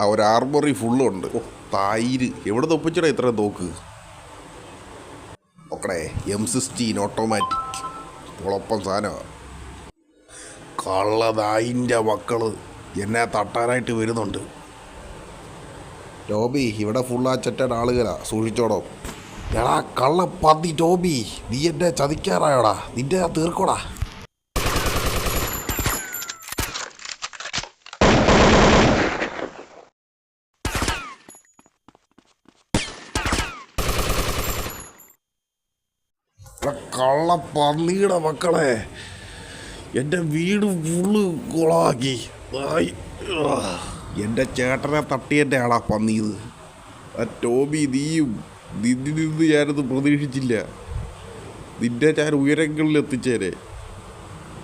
ആ ഒരു ആർമറി ഫുള്ളുണ്ട്. തായിര് എവിടെ ഒപ്പിച്ചടാ ഇത്ര തോക്ക്? നോക്കണേ, M16 ഓട്ടോമാറ്റിക് കുളപ്പം സാധനമാണ്. കള്ളതായിൻ്റെ മക്കള് എന്നെ തട്ടാനായിട്ട് വരുന്നുണ്ട്. ടോബി, ഇവിടെ ഫുൾ ആ ചെറ്റയുടെ ആളുകളാ, സൂക്ഷിച്ചോടോ. എടാ കള്ള പന്നി ടോബി, നീ എന്നെ ചതിക്കാറായോടാ, നിന്റെ തീർക്കോടാ. കള്ള പന്നിയുടെ മക്കളെ, എൻ്റെ വീട് ഫുള്ള് കുളമാക്കി. എൻ്റെ ചേട്ടനെ തട്ടിയൻ്റെ ആളാ പന്നിയത്. ആ ടോബി, നീയും നിന്നിൽ നിന്ന് ഞാനത് പ്രതീക്ഷിച്ചില്ല. നിന്നെ ഞാൻ ഉയരങ്ങളിൽ എത്തിച്ചേരെ.